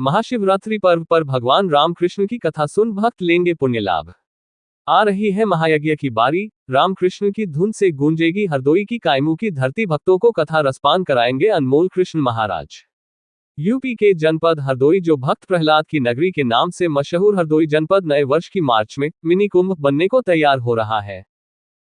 महाशिवरात्रि पर्व पर भगवान रामकृष्ण की कथा सुन भक्त लेंगे पुण्य लाभ। आ रही है महायज्ञ की बारी, रामकृष्ण की धुन से गूंजेगी हरदोई की कायमू की धरती, भक्तों को कथा रसपान कराएंगे अनमोल कृष्ण महाराज। यूपी के जनपद हरदोई, जो भक्त प्रहलाद की नगरी के नाम से मशहूर हरदोई जनपद, नए वर्ष की मार्च में मिनी कुंभ बनने को तैयार हो रहा है।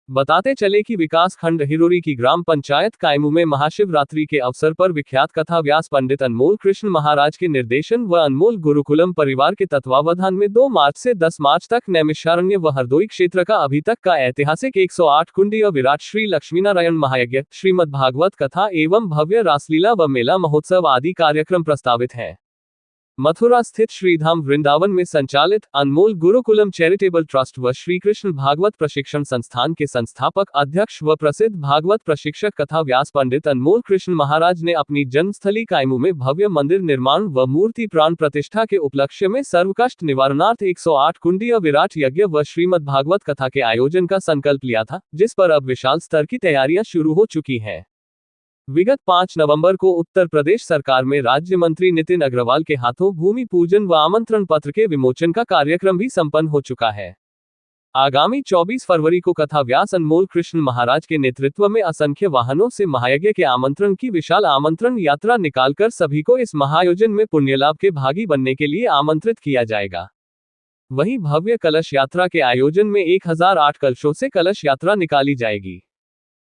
बताते चले कि विकास खंड हिरोरी की ग्राम पंचायत कायमू में महाशिवरात्रि के अवसर पर विख्यात कथा व्यास पंडित अनमोल कृष्ण महाराज के निर्देशन व अनमोल गुरुकुलम परिवार के तत्वावधान में 2 मार्च से 10 मार्च तक नैमिषारण्य व हरदोई क्षेत्र का अभी तक का ऐतिहासिक 108 कुंडीय विराट श्री लक्ष्मीनारायण महायज्ञ, श्रीमद् भागवत कथा एवं भव्य रासलीला व मेला महोत्सव आदि कार्यक्रम प्रस्तावित हैं। मथुरा स्थित श्रीधाम वृंदावन में संचालित अनमोल गुरुकुलम चैरिटेबल ट्रस्ट व श्री कृष्ण भागवत प्रशिक्षण संस्थान के संस्थापक, अध्यक्ष व प्रसिद्ध भागवत प्रशिक्षक कथा व्यास पंडित अनमोल कृष्ण महाराज ने अपनी जन्मस्थली कायमू में भव्य मंदिर निर्माण व मूर्ति प्राण प्रतिष्ठा के उपलक्ष्य में सर्वकष्ट निवारणार्थ 108 कुंडीय विराट यज्ञ व श्रीमद् भागवत कथा के आयोजन का संकल्प लिया था, जिस पर अब विशाल स्तर की तैयारियां शुरू हो चुकी हैं। विगत 5 नवंबर को उत्तर प्रदेश सरकार में राज्य मंत्री नितिन अग्रवाल के हाथों भूमि पूजन व आमंत्रण पत्र के विमोचन का कार्यक्रम भी संपन्न हो चुका है। आगामी 24 फरवरी को कथा व्यास अनमोल कृष्ण महाराज के नेतृत्व में असंख्य वाहनों से महायज्ञ के आमंत्रण की विशाल आमंत्रण यात्रा निकालकर सभी को इस महाआयोजन में पुण्यलाभ के भागी बनने के लिए आमंत्रित किया जाएगा। वहीं भव्य कलश यात्रा के आयोजन में 1008 कलशों से कलश यात्रा निकाली जाएगी।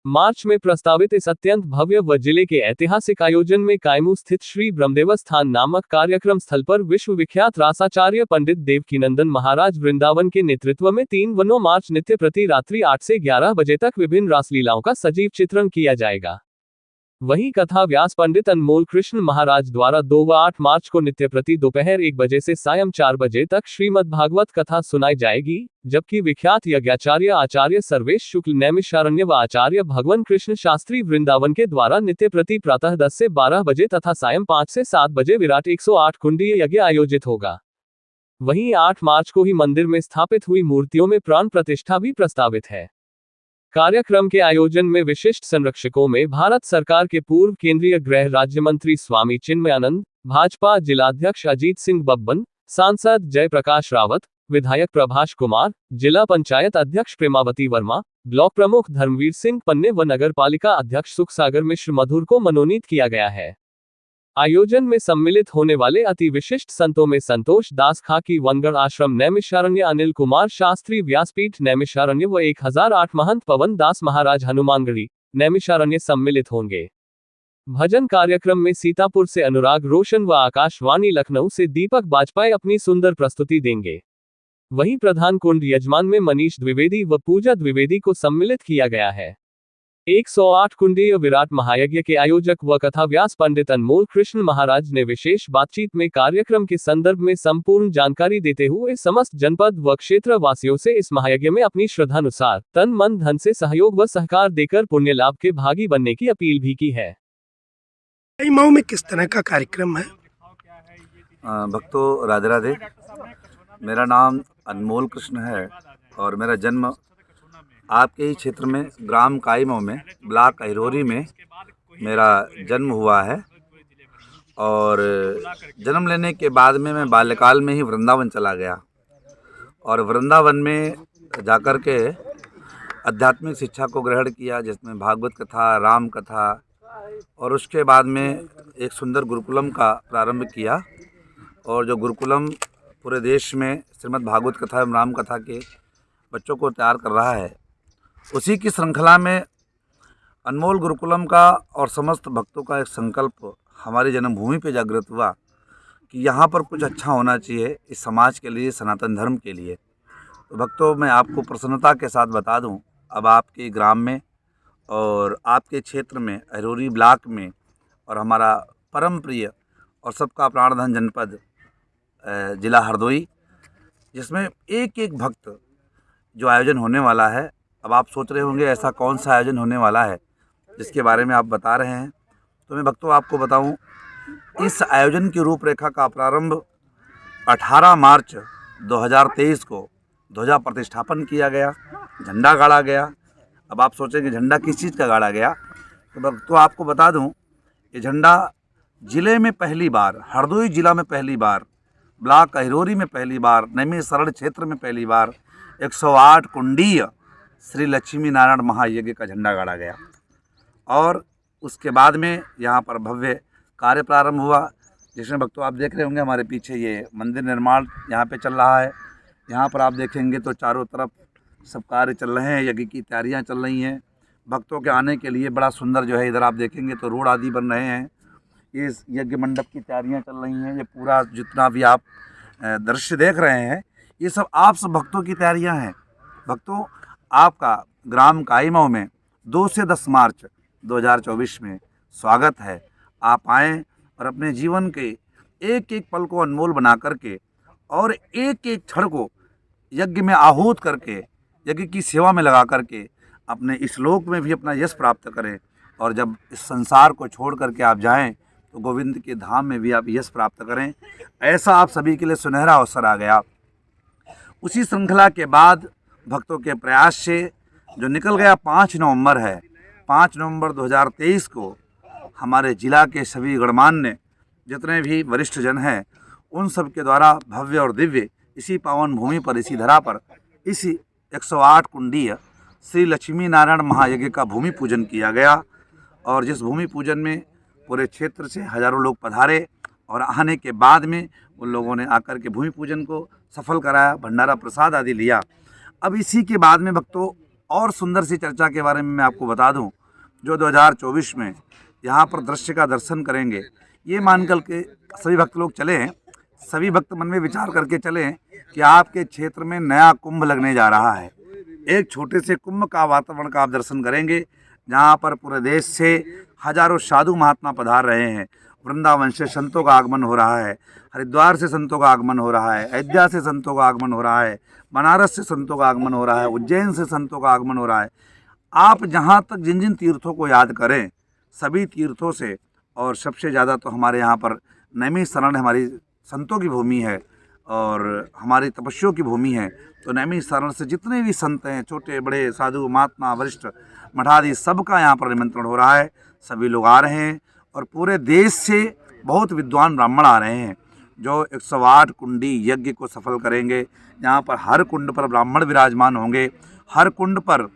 मार्च में प्रस्तावित इस अत्यंत भव्य व जिले के ऐतिहासिक आयोजन में कायमू स्थित श्री ब्रह्मदेव स्थान नामक कार्यक्रम स्थल पर विश्व विख्यात रासाचार्य पंडित देवकीनंदन महाराज वृंदावन के नेतृत्व में 3 व 9 मार्च नित्य प्रति रात्रि 8 से 11 बजे तक विभिन्न रासलीलाओं का सजीव चित्रण किया जाएगा। वहीं कथा व्यास पंडित अनमोल कृष्ण महाराज द्वारा 2 व 8 मार्च को नित्य प्रति दोपहर 1 बजे से सायं 4 बजे तक श्रीमद् भागवत कथा सुनाई जाएगी, जबकि विख्यात यज्ञाचार्य आचार्य सर्वेश शुक्ल नैमिषारण्य व आचार्य भगवान कृष्ण शास्त्री वृंदावन के द्वारा नित्य प्रति प्रातः 10 से 12 बजे तथा सायं 5 से 7 बजे विराट 108 कुंडीय यज्ञ आयोजित होगा। वहीं 8 मार्च को ही मंदिर में स्थापित हुई मूर्तियों में प्राण प्रतिष्ठा भी प्रस्तावित है। कार्यक्रम के आयोजन में विशिष्ट संरक्षकों में भारत सरकार के पूर्व केंद्रीय गृह राज्य मंत्री स्वामी चिन्मयानंद, भाजपा जिलाध्यक्ष अजीत सिंह बब्बन, सांसद जयप्रकाश रावत, विधायक प्रभाष कुमार, जिला पंचायत अध्यक्ष प्रेमावती वर्मा, ब्लॉक प्रमुख धर्मवीर सिंह पन्ने व नगर पालिका अध्यक्ष सुखसागर मिश्र मधुर को मनोनीत किया गया है। आयोजन में सम्मिलित होने वाले अति विशिष्ट संतों में संतोष दास खाकी वनगढ़ आश्रम नैमिषारण्य, अनिल कुमार शास्त्री व्यासपीठ नैमिषारण्य व 1008 महंत पवन दास महाराज हनुमानगढ़ी नैमिषारण्य सम्मिलित होंगे। भजन कार्यक्रम में सीतापुर से अनुराग रोशन व आकाशवाणी लखनऊ से दीपक बाजपेयी अपनी सुंदर प्रस्तुति देंगे। वहीं प्रधान कुंड यजमान में मनीष द्विवेदी व पूजा द्विवेदी को सम्मिलित किया गया है। 108 कुंडीय विराट महायज्ञ के आयोजक व कथा व्यास पंडित अनमोल कृष्ण महाराज ने विशेष बातचीत में कार्यक्रम के संदर्भ में संपूर्ण जानकारी देते हुए समस्त जनपद व क्षेत्र वासियों से इस महायज्ञ में अपनी श्रद्धानुसार तन मन धन से सहयोग व सहकार देकर पुण्य लाभ के भागी बनने की अपील भी की है। मऊ में किस तरह का कार्यक्रम है? भक्तों राधे राधे। मेरा नाम अनमोल कृष्ण है और मेरा जन्म आपके ही क्षेत्र में ग्राम कायमू में ब्लॉक हिरोरी में मेरा जन्म हुआ है। और जन्म लेने के बाद में मैं बाल्यकाल में ही वृंदावन चला गया और वृंदावन में जाकर के आध्यात्मिक शिक्षा को ग्रहण किया, जिसमें भागवत कथा, राम कथा, और उसके बाद में एक सुंदर गुरुकुलम का प्रारंभ किया। और जो गुरुकुलम पूरे देश में श्रीमद् भागवत कथा एवं राम कथा के बच्चों को तैयार कर रहा है, उसी की श्रृंखला में अनमोल गुरुकुलम का और समस्त भक्तों का एक संकल्प हमारी जन्मभूमि पे जागृत हुआ कि यहाँ पर कुछ अच्छा होना चाहिए इस समाज के लिए, सनातन धर्म के लिए। तो भक्तों, मैं आपको प्रसन्नता के साथ बता दूं, अब आपके ग्राम में और आपके क्षेत्र में हिरोरी ब्लॉक में और हमारा परम प्रिय और सबका प्राणधन जनपद जिला हरदोई, जिसमें एक एक भक्त जो आयोजन होने वाला है। अब आप सोच रहे होंगे ऐसा कौन सा आयोजन होने वाला है जिसके बारे में आप बता रहे हैं, तो मैं भक्तों आपको बताऊं, इस आयोजन की रूपरेखा का प्रारंभ 18 मार्च 2023 को ध्वजा प्रतिष्ठापन किया गया, झंडा गाड़ा गया। अब आप सोचेंगे झंडा किस चीज़ का गाड़ा गया, तो भक्तों आपको बता दूं, ये झंडा जिले में पहली बार, हरदोई जिला में पहली बार, ब्लॉक अहिरोरी में पहली बार, नैमी शरण क्षेत्र में पहली बार 108 कुंडीय श्री लक्ष्मी नारायण महायज्ञ का झंडा गाड़ा गया। और उसके बाद में यहाँ पर भव्य कार्य प्रारंभ हुआ, जिसमें भक्तों आप देख रहे होंगे हमारे पीछे ये मंदिर निर्माण यहाँ पे चल रहा है। यहाँ पर आप देखेंगे तो चारों तरफ सब कार्य चल रहे हैं, यज्ञ की तैयारियाँ चल रही हैं। भक्तों के आने के लिए बड़ा सुंदर जो है इधर आप देखेंगे तो रोड आदि बन रहे हैं। इस यज्ञ मंडप की तैयारियां चल रही हैं। ये पूरा जितना भी आप दृश्य देख रहे हैं ये सब आप सब भक्तों की तैयारियां हैं। भक्तों, आपका ग्राम काईमऊ में 2 से 10 मार्च 2024 में स्वागत है। आप आएँ और अपने जीवन के एक एक पल को अनमोल बना करके और एक एक क्षण को यज्ञ में आहूत करके, यज्ञ की सेवा में लगा करके अपने इस लोक में भी अपना यश प्राप्त करें। और जब इस संसार को छोड़ करके आप जाएं तो गोविंद के धाम में भी आप यश प्राप्त करें। ऐसा आप सभी के लिए सुनहरा अवसर आ गया। उसी श्रृंखला के बाद भक्तों के प्रयास से जो निकल गया 5 नवंबर है, 5 नवंबर 2023 को हमारे जिला के सभी गणमान्य जितने भी वरिष्ठ जन हैं उन सब के द्वारा भव्य और दिव्य इसी पावन भूमि पर, इसी धरा पर, इसी 108 कुंडीय श्री लक्ष्मी नारायण महायज्ञ का भूमि पूजन किया गया। और जिस भूमि पूजन में पूरे क्षेत्र से हजारों लोग पधारे और आने के बाद में उन लोगों ने आकर के भूमि पूजन को सफल कराया, भंडारा प्रसाद आदि लिया। अब इसी के बाद में भक्तों और सुंदर सी चर्चा के बारे में मैं आपको बता दूं, जो 2024 में यहाँ पर दृश्य का दर्शन करेंगे। ये मान कर के सभी भक्त लोग चलें, सभी भक्त मन में विचार करके चलें कि आपके क्षेत्र में नया कुंभ लगने जा रहा है। एक छोटे से कुंभ का वातावरण का आप दर्शन करेंगे, जहाँ पर पूरे देश से हजारों साधु महात्मा पधार रहे हैं। वृंदावन से संतों का आगमन हो रहा है, हरिद्वार से संतों का आगमन हो रहा है, अयोध्या से संतों का आगमन हो रहा है, बनारस से संतों का आगमन हो रहा है, उज्जैन से संतों का आगमन हो रहा है। आप जहाँ तक जिन जिन तीर्थों को याद करें, सभी तीर्थों से, और सबसे ज़्यादा तो हमारे यहाँ पर नैमी शरण हमारी संतों की भूमि है और हमारी तपस्वियों की भूमि है। तो नैमी शरण से जितने भी संत हैं, छोटे बड़े साधु महात्मा वरिष्ठ मठाधि, सबका यहाँ पर निमंत्रण हो रहा है। सभी लोग आ रहे हैं और पूरे देश से बहुत विद्वान ब्राह्मण आ रहे हैं जो 108 कुंडी यज्ञ को सफल करेंगे। यहाँ पर हर कुंड पर ब्राह्मण विराजमान होंगे। हर कुंड पर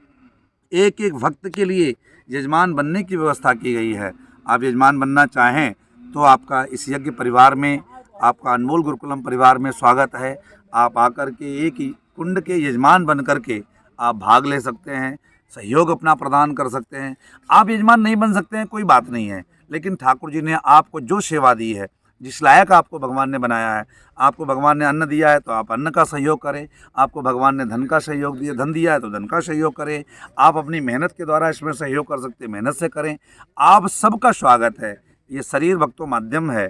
एक एक भक्त के लिए यजमान बनने की व्यवस्था की गई है। आप यजमान बनना चाहें तो आपका इस यज्ञ परिवार में, आपका अनमोल गुरुकुलम परिवार में स्वागत है। आप आकर के एक ही कुंड के यजमान बन करके आप भाग ले सकते हैं, सहयोग अपना प्रदान कर सकते हैं। आप यजमान नहीं बन सकते हैं, कोई बात नहीं है, लेकिन ठाकुर जी ने आपको जो सेवा दी है, जिस लायक आपको भगवान ने बनाया है, आपको भगवान ने अन्न दिया है तो आप अन्न का सहयोग करें। आपको भगवान ने धन का सहयोग दिया, धन दिया है तो धन का सहयोग करें। आप अपनी मेहनत के द्वारा इसमें सहयोग कर सकते हैं, मेहनत से करें। आप सबका स्वागत है। ये शरीर भक्तों माध्यम है,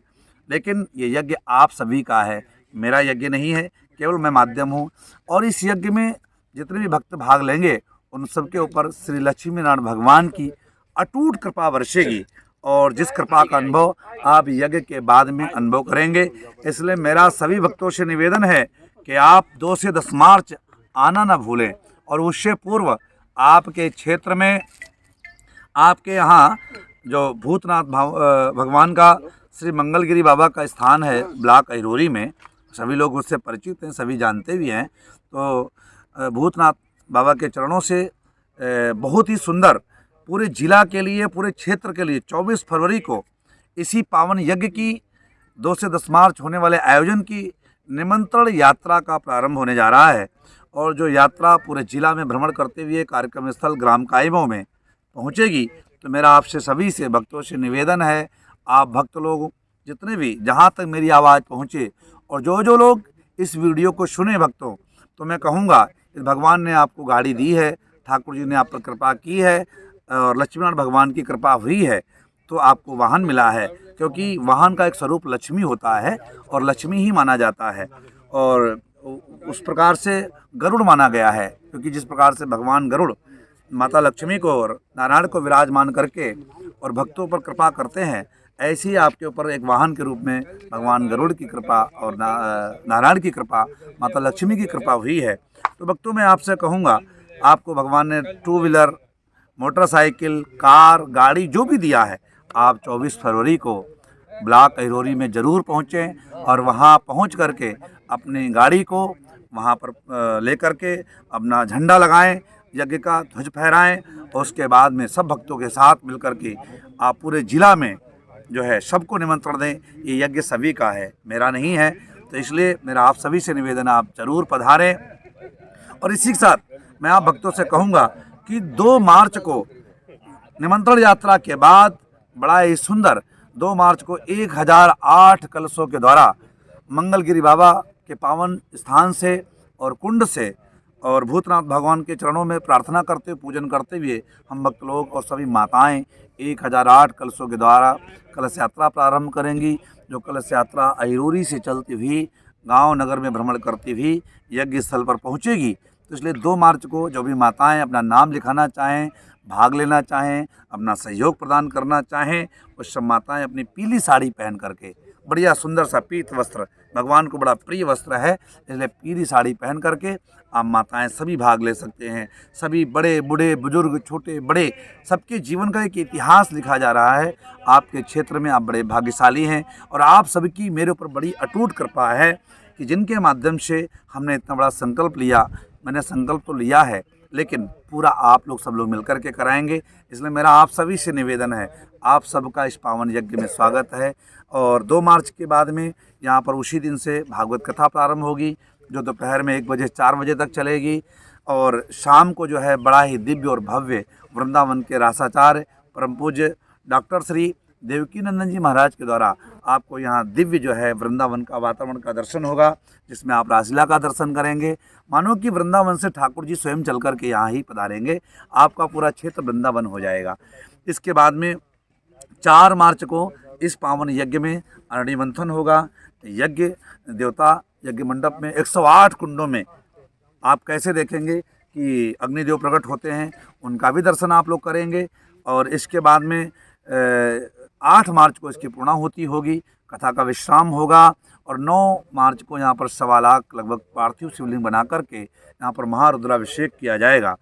लेकिन ये यज्ञ आप सभी का है, मेरा यज्ञ नहीं है, केवल मैं माध्यम हूँ। और इस यज्ञ में जितने भी भक्त भाग लेंगे उन सबके ऊपर श्री लक्ष्मी नारायण भगवान की अटूट कृपा बरसेगी और जिस कृपा का अनुभव आप यज्ञ के बाद में अनुभव करेंगे। इसलिए मेरा सभी भक्तों से निवेदन है कि आप 2 से 10 मार्च आना ना भूलें। और उससे पूर्व आपके क्षेत्र में, आपके यहाँ जो भूतनाथ भगवान का श्री मंगलगिरी बाबा का स्थान है ब्लॉक अहिरोरी में, सभी लोग उससे परिचित हैं, सभी जानते भी हैं। तो भूतनाथ बाबा के चरणों से बहुत ही सुंदर पूरे जिला के लिए, पूरे क्षेत्र के लिए 24 फरवरी को इसी पावन यज्ञ की 2 से 10 मार्च होने वाले आयोजन की निमंत्रण यात्रा का प्रारंभ होने जा रहा है। और जो यात्रा पूरे जिला में भ्रमण करते हुए कार्यक्रम स्थल ग्राम काईमऊ में पहुंचेगी। तो मेरा आपसे सभी से भक्तों से निवेदन है, आप भक्त लोग जितने भी, जहां तक मेरी आवाज़ पहुंचे और जो लोग इस वीडियो को सुने भक्तों, तो मैं कहूँगा भगवान ने आपको गाड़ी दी है, ठाकुर जी ने आप पर कृपा की है और लक्ष्मीनारायण भगवान की कृपा हुई है तो आपको वाहन मिला है। क्योंकि वाहन का एक स्वरूप लक्ष्मी होता है और लक्ष्मी ही माना जाता है। और उस प्रकार से गरुड़ माना गया है, क्योंकि जिस प्रकार से भगवान गरुड़ माता लक्ष्मी को और नारायण को विराजमान करके और भक्तों पर कृपा करते हैं, ऐसे ही आपके ऊपर एक वाहन के रूप में भगवान गरुड़ की कृपा और नारायण की कृपा, माता लक्ष्मी की कृपा हुई है। तो भक्तों मैं आपसे कहूँगा, आपको भगवान ने 2 व्हीलर, मोटरसाइकिल, कार, गाड़ी जो भी दिया है, आप 24 फरवरी को ब्लॉक अहिरोरी में ज़रूर पहुँचें और वहाँ पहुँच करके अपनी गाड़ी को वहाँ पर लेकर के अपना झंडा लगाएं, यज्ञ का ध्वज फहराएं और उसके बाद में सब भक्तों के साथ मिलकर के आप पूरे ज़िला में जो है सबको निमंत्रण दें। ये यज्ञ सभी का है, मेरा नहीं है, तो इसलिए मेरा आप सभी से निवेदन है, आप ज़रूर पधारें। और इसी के साथ मैं आप भक्तों से कहूँगा कि 2 मार्च को निमंत्रण यात्रा के बाद बड़ा ही सुंदर 2 मार्च को 1008 कलशों के द्वारा मंगलगिरी बाबा के पावन स्थान से और कुंड से और भूतनाथ भगवान के चरणों में प्रार्थना करते पूजन करते हुए हम भक्त लोग और सभी माताएं 1008 कलशों के द्वारा कलश यात्रा प्रारंभ करेंगी, जो कलश यात्रा अहिरोरी से चलती हुई गांव नगर में भ्रमण करती हुई यज्ञ स्थल पर पहुंचेगी। तो इसलिए 2 मार्च को जो भी माताएं अपना नाम लिखाना चाहें, भाग लेना चाहें, अपना सहयोग प्रदान करना चाहें, उस सब माताएं अपनी पीली साड़ी पहन करके, बढ़िया सुंदर सा पीत वस्त्र भगवान को बड़ा प्रिय वस्त्र है, इसलिए पीली साड़ी पहन करके आप माताएं सभी भाग ले सकते हैं। सभी बड़े बूढ़े बुजुर्ग छोटे बड़े सबके जीवन का एक इतिहास लिखा जा रहा है। आपके क्षेत्र में आप बड़े भाग्यशाली हैं और आप सबकी मेरे ऊपर बड़ी अटूट कृपा है कि जिनके माध्यम से हमने इतना बड़ा संकल्प लिया। मैंने संकल्प तो लिया है लेकिन पूरा आप लोग सब लोग मिलकर के कराएंगे, इसलिए मेरा आप सभी से निवेदन है, आप सबका इस पावन यज्ञ में स्वागत है। और 2 मार्च के बाद में यहाँ पर उसी दिन से भागवत कथा प्रारंभ होगी, जो दोपहर में 1 बजे 4 बजे तक चलेगी और शाम को जो है बड़ा ही दिव्य और भव्य वृंदावन के रासाचार्य परम पूज्य डॉक्टर श्री देवकी नंदन जी महाराज के द्वारा आपको यहाँ दिव्य जो है वृंदावन का वातावरण का दर्शन होगा, जिसमें आप रासलीला का दर्शन करेंगे। मानो कि वृंदावन से ठाकुर जी स्वयं चल कर के यहाँ ही पधारेंगे, आपका पूरा क्षेत्र वृंदावन हो जाएगा। इसके बाद में 4 मार्च को इस पावन यज्ञ में अरणी मंथन होगा। यज्ञ देवता यज्ञ मंडप में 108 कुंडों में आप कैसे देखेंगे कि अग्निदेव प्रकट होते हैं, उनका भी दर्शन आप लोग करेंगे। और इसके बाद में 8 मार्च को इसकी पूर्णाहुति होगी, कथा का विश्राम होगा और 9 मार्च को यहाँ पर 1.25 लाख लगभग पार्थिव शिवलिंग बना करके यहाँ पर महारुद्राभिषेक किया जाएगा।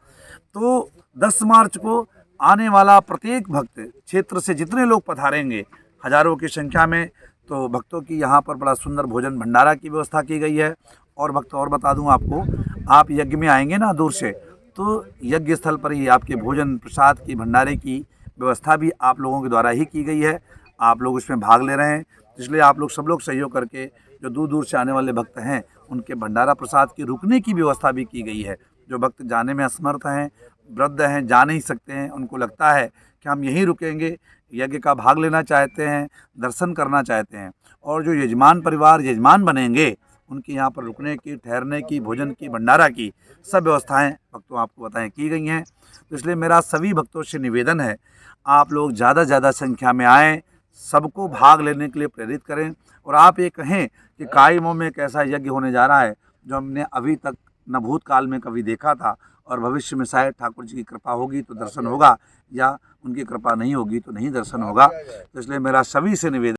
तो 10 मार्च को आने वाला प्रत्येक भक्त क्षेत्र से जितने लोग पधारेंगे हजारों की संख्या में, तो भक्तों की यहाँ पर बड़ा सुंदर भोजन भंडारा की व्यवस्था की गई है। और भक्त और बता दूँ आपको, आप यज्ञ में आएंगे ना दूर से, तो यज्ञ स्थल पर ही आपके भोजन प्रसाद की भंडारे की व्यवस्था भी आप लोगों के द्वारा ही की गई है। आप लोग इसमें भाग ले रहे हैं, इसलिए आप लोग सब लोग सहयोग करके जो दूर दूर से आने वाले भक्त हैं उनके भंडारा प्रसाद की रुकने की व्यवस्था भी की गई है। जो भक्त जाने में असमर्थ हैं, वृद्ध हैं, जा नहीं सकते हैं, उनको लगता है कि हम यहीं रुकेंगे, यज्ञ का भाग लेना चाहते हैं, दर्शन करना चाहते हैं, और जो यजमान परिवार यजमान बनेंगे उनकी यहाँ पर रुकने की, ठहरने की, भोजन की, भंडारा की सब व्यवस्थाएं भक्तों आपको बताएं की गई हैं। तो इसलिए मेरा सभी भक्तों से निवेदन है, आप लोग ज़्यादा से ज़्यादा संख्या में आएँ, सबको भाग लेने के लिए प्रेरित करें। और आप ये कहें कि काई मऊ में एक ऐसा यज्ञ होने जा रहा है जो हमने अभी तक न भूतकाल में कभी देखा था और भविष्य में शायद ठाकुर जी की कृपा होगी तो दर्शन होगा, या उनकी कृपा नहीं होगी तो नहीं दर्शन होगा। तो इसलिए मेरा सभी से निवेदन